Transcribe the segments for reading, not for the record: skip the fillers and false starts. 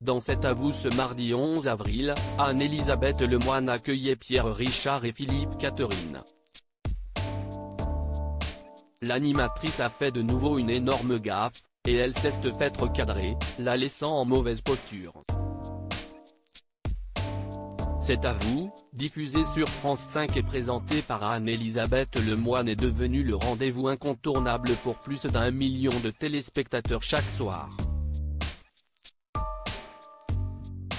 Dans cet avou ce mardi 11 avril, Anne-Elisabeth Lemoine accueillait Pierre Richard et Philippe Catherine. L'animatrice a fait de nouveau une énorme gaffe, et elle s'est fait recadrer, la laissant en mauvaise posture. Cet avou, diffusé sur France 5 et présenté par Anne-Elisabeth Lemoine, est devenu le rendez-vous incontournable pour plus d'1 million de téléspectateurs chaque soir.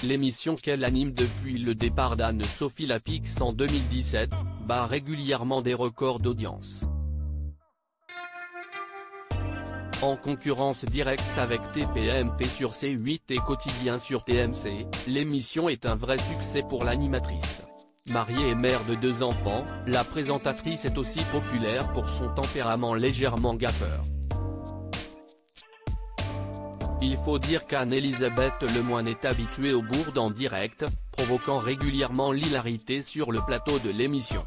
L'émission qu'elle anime depuis le départ d'Anne-Sophie Lapix en 2017, bat régulièrement des records d'audience. En concurrence directe avec TPMP sur C8 et Quotidien sur TMC, l'émission est un vrai succès pour l'animatrice. Mariée et mère de 2 enfants, la présentatrice est aussi populaire pour son tempérament légèrement gaffeur. Il faut dire qu'Anne-Elisabeth Lemoine est habituée aux bourdes en direct, provoquant régulièrement l'hilarité sur le plateau de l'émission.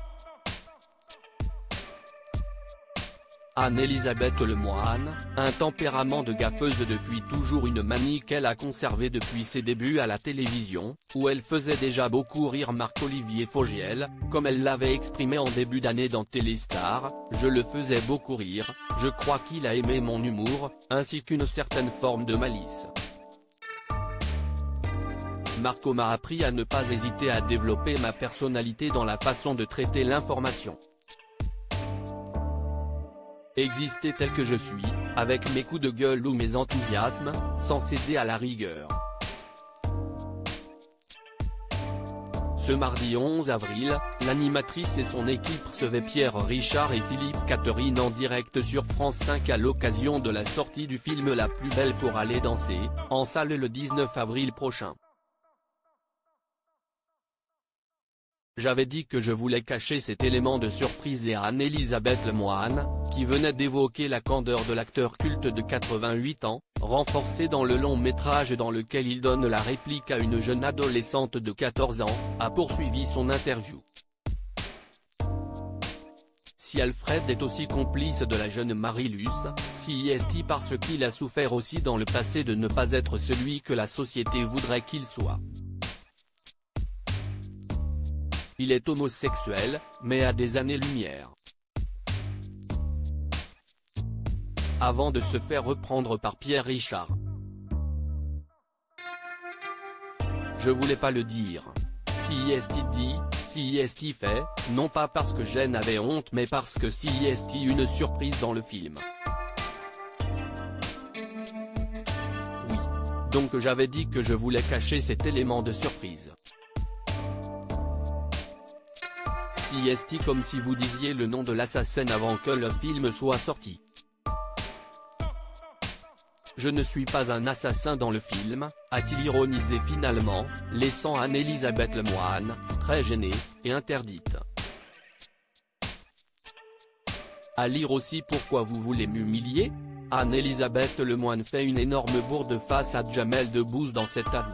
Anne-Elisabeth Lemoine, un tempérament de gaffeuse depuis toujours, une manie qu'elle a conservée depuis ses débuts à la télévision, où elle faisait déjà beaucoup rire Marc-Olivier Fogiel, comme elle l'avait exprimé en début d'année dans Téléstar: « Je le faisais beaucoup rire, je crois qu'il a aimé mon humour, ainsi qu'une certaine forme de malice. » Marco m'a appris à ne pas hésiter à développer ma personnalité dans la façon de traiter l'information. Exister tel que je suis, avec mes coups de gueule ou mes enthousiasmes, sans céder à la rigueur. Ce mardi 11 avril, l'animatrice et son équipe recevaient Pierre Richard et Philippe Catherine en direct sur France 5 à l'occasion de la sortie du film La plus belle pour aller danser, en salle le 19 avril prochain. J'avais dit que je voulais cacher cet élément de surprise et Anne-Elisabeth Lemoine, qui venait d'évoquer la candeur de l'acteur culte de 88 ans, renforcée dans le long métrage dans lequel il donne la réplique à une jeune adolescente de 14 ans, a poursuivi son interview. Si Alfred est aussi complice de la jeune Marie-Luce, si est-il parce qu'il a souffert aussi dans le passé de ne pas être celui que la société voudrait qu'il soit. Il est homosexuel, mais à des années-lumière. Avant de se faire reprendre par Pierre Richard. Je voulais pas le dire. Si est-il dit, si est-il fait, non pas parce que Jen avait honte mais parce que si est-il une surprise dans le film. Oui. Donc j'avais dit que je voulais cacher cet élément de surprise. Si est-il comme si vous disiez le nom de l'assassin avant que le film soit sorti. Je ne suis pas un assassin dans le film, a-t-il ironisé finalement, laissant Anne-Elisabeth Lemoine, très gênée, et interdite. À lire aussi Pourquoi vous voulez m'humilier ? Anne-Elisabeth Lemoine fait une énorme bourde face à Jamel Debbouze dans cet avou.